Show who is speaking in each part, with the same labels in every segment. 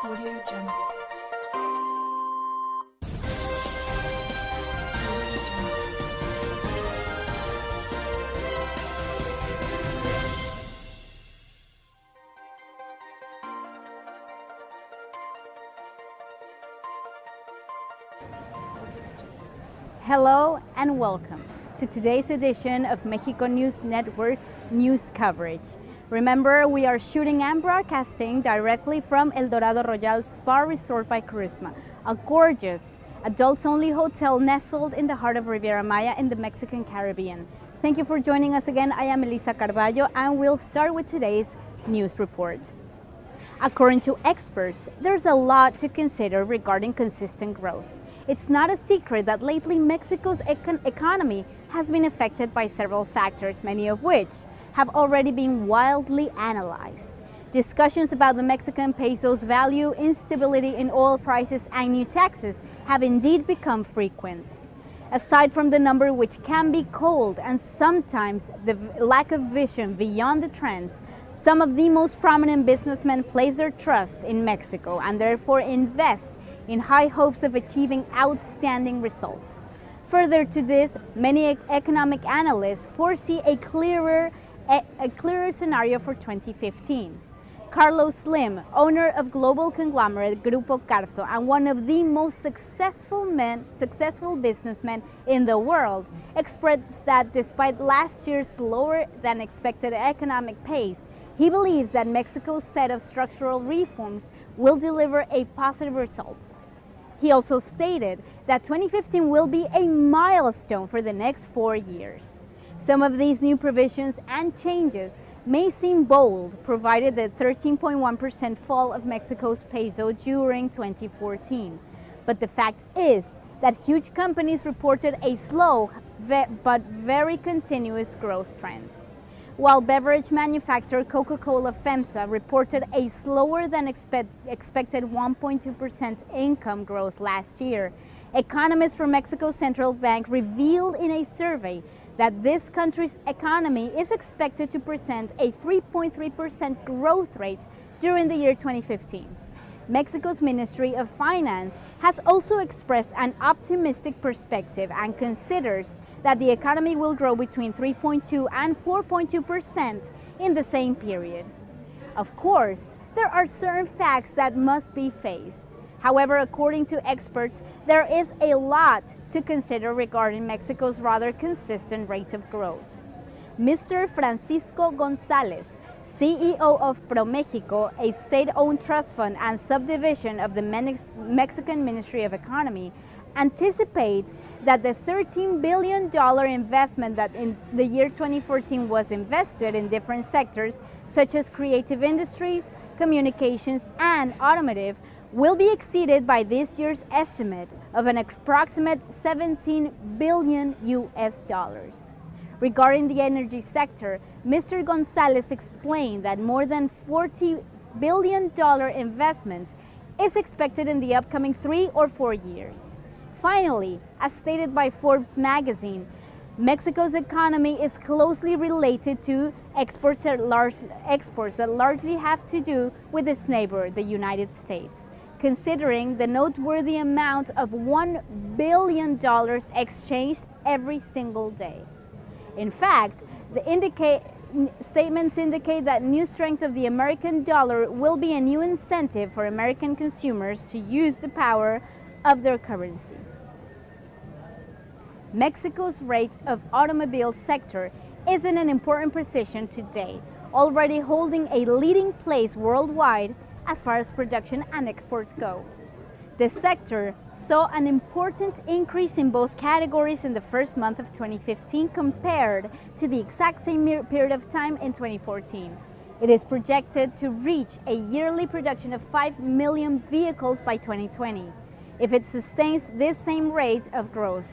Speaker 1: Audio Jungle.
Speaker 2: Hello and welcome to today's edition of Mexico News Network's news coverage. Remember, we are shooting and broadcasting directly from El Dorado Royal Spa Resort by Charisma, a gorgeous adults-only hotel nestled in the heart of Riviera Maya in the Mexican Caribbean. Thank you for joining us again. I am Elisa Carballo, and we'll start with today's news report. According to experts, there's a lot to consider regarding consistent growth. It's not a secret that lately Mexico's economy has been affected by several factors, many of which have already been widely analyzed. Discussions about the Mexican peso's value, instability in oil prices, and new taxes have indeed become frequent. Aside from the number, which can be cold, and sometimes the lack of vision beyond the trends, some of the most prominent businessmen place their trust in Mexico and therefore invest in high hopes of achieving outstanding results. Further to this, many economic analysts foresee a clearer scenario for 2015. Carlos Slim, owner of global conglomerate Grupo Carso and one of the most successful businessmen in the world, expressed that despite last year's slower than expected economic pace, he believes that Mexico's set of structural reforms will deliver a positive result. He also stated that 2015 will be a milestone for the next 4 years. Some of these new provisions and changes may seem bold, provided the 13.1% fall of Mexico's peso during 2014. But the fact is that huge companies reported a slow but very continuous growth trend. While beverage manufacturer Coca-Cola FEMSA reported a slower than expected 1.2% income growth last year, economists from Mexico's central bank revealed in a survey that this country's economy is expected to present a 3.3% growth rate during the year 2015. Mexico's Ministry of Finance has also expressed an optimistic perspective and considers that the economy will grow between 3.2 and 4.2% in the same period. Of course, there are certain facts that must be faced. However, according to experts, there is a lot to consider regarding Mexico's rather consistent rate of growth. Mr. Francisco González, CEO of ProMéxico, a state-owned trust fund and subdivision of the Mexican Ministry of Economy, anticipates that the $13 billion investment that in the year 2014 was invested in different sectors, such as creative industries, communications, and automotive, will be exceeded by this year's estimate of an approximate $17 billion US. Regarding the energy sector, Mr. González explained that more than $40 billion investment is expected in the upcoming 3 or 4 years. Finally, as stated by Forbes magazine, Mexico's economy is closely related to exports that largely have to do with its neighbor, the United States, considering the noteworthy amount of $1 billion exchanged every single day. In fact, statements indicate that new strength of the American dollar will be a new incentive for American consumers to use the power of their currency. Mexico's rate of automobile sector is in an important position today, already holding a leading place worldwide as far as production and exports go. The sector saw an important increase in both categories in the first month of 2015 compared to the exact same period of time in 2014. It is projected to reach a yearly production of 5 million vehicles by 2020, if it sustains this same rate of growth.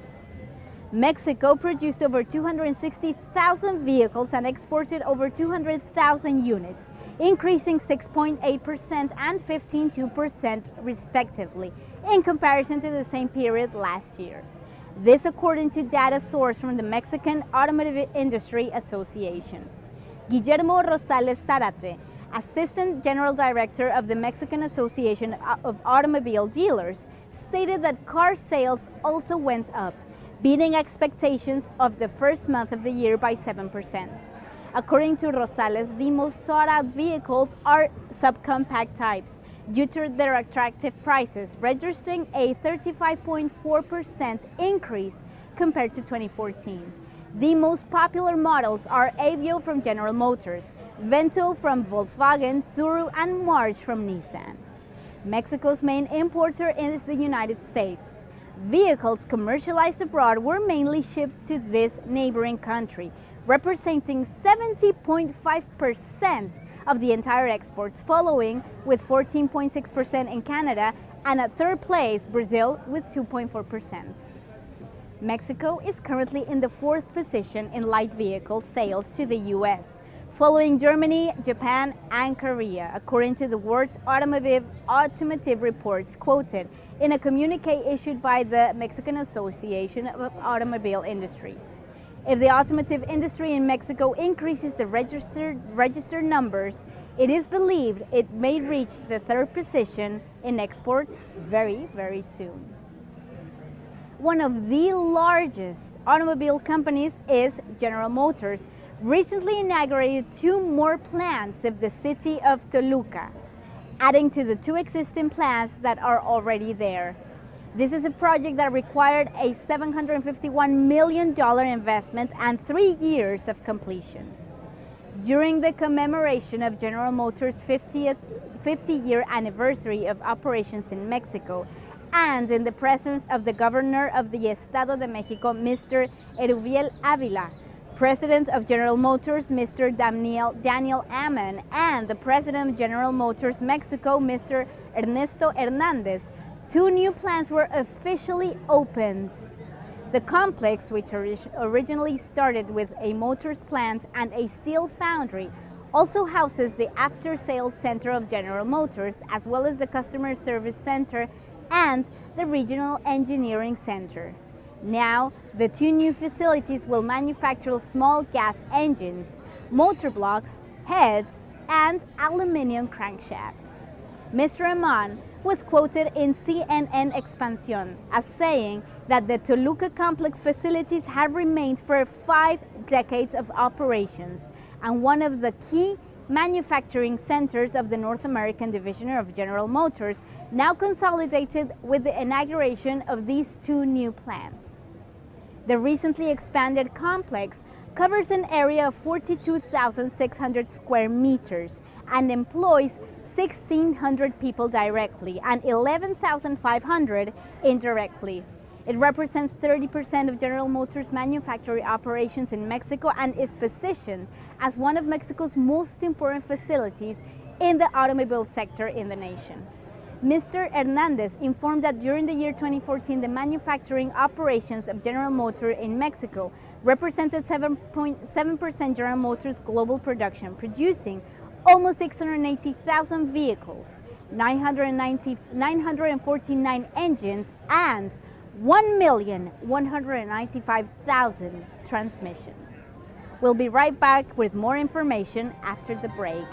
Speaker 2: Mexico produced over 260,000 vehicles and exported over 200,000 units, increasing 6.8% and 15.2% respectively in comparison to the same period last year. This according to data sourced from the Mexican Automotive Industry Association. Guillermo Rosales Zárate, Assistant General Director of the Mexican Association of Automobile Dealers, stated that car sales also went up, beating expectations of the first month of the year by 7%. According to Rosales, the most sought-out vehicles are subcompact types due to their attractive prices, registering a 35.4% increase compared to 2014. The most popular models are Aveo from General Motors, Vento from Volkswagen, Tsuru, and March from Nissan. Mexico's main importer is the United States. Vehicles commercialized abroad were mainly shipped to this neighboring country, representing 70.5% of the entire exports, following with 14.6% in Canada, and at third place, Brazil with 2.4%. Mexico is currently in the fourth position in light vehicle sales to the US, following Germany, Japan, and Korea, according to the World Automotive Reports quoted in a communique issued by the Mexican Association of Automobile Industry. If the automotive industry in Mexico increases the registered numbers, it is believed it may reach the third position in exports very, very soon. One of the largest automobile companies is General Motors, recently inaugurated 2 more plants in the city of Toluca, adding to the 2 existing plants that are already there. This is a project that required a $751 million investment and 3 years of completion. During the commemoration of General Motors' 50-year anniversary of operations in Mexico, and in the presence of the Governor of the Estado de Mexico, Mr. Erubiel Avila, President of General Motors, Mr. Daniel Ammon, and the President of General Motors Mexico, Mr. Ernesto Hernandez, 2 new plants were officially opened. The complex, which originally started with a motors plant and a steel foundry, also houses the after-sales center of General Motors, as well as the customer service center and the regional engineering center. Now, the 2 new facilities will manufacture small gas engines, motor blocks, heads, and aluminum crankshafts. Mr. Ammon was quoted in CNN Expansión as saying that the Toluca complex facilities have remained for 5 decades of operations and one of the key manufacturing centers of the North American division of General Motors, now consolidated with the inauguration of these 2 new plants. The recently expanded complex covers an area of 42,600 square meters and employs 1,600 people directly and 11,500 indirectly. It represents 30% of General Motors' manufacturing operations in Mexico and is positioned as one of Mexico's most important facilities in the automobile sector in the nation. Mr. Hernandez informed that during the year 2014, the manufacturing operations of General Motors in Mexico represented 7.7% General Motors' global production, producing almost 680,000 vehicles, 949 engines, and 1,195,000 transmissions. We'll be right back with more information after the break.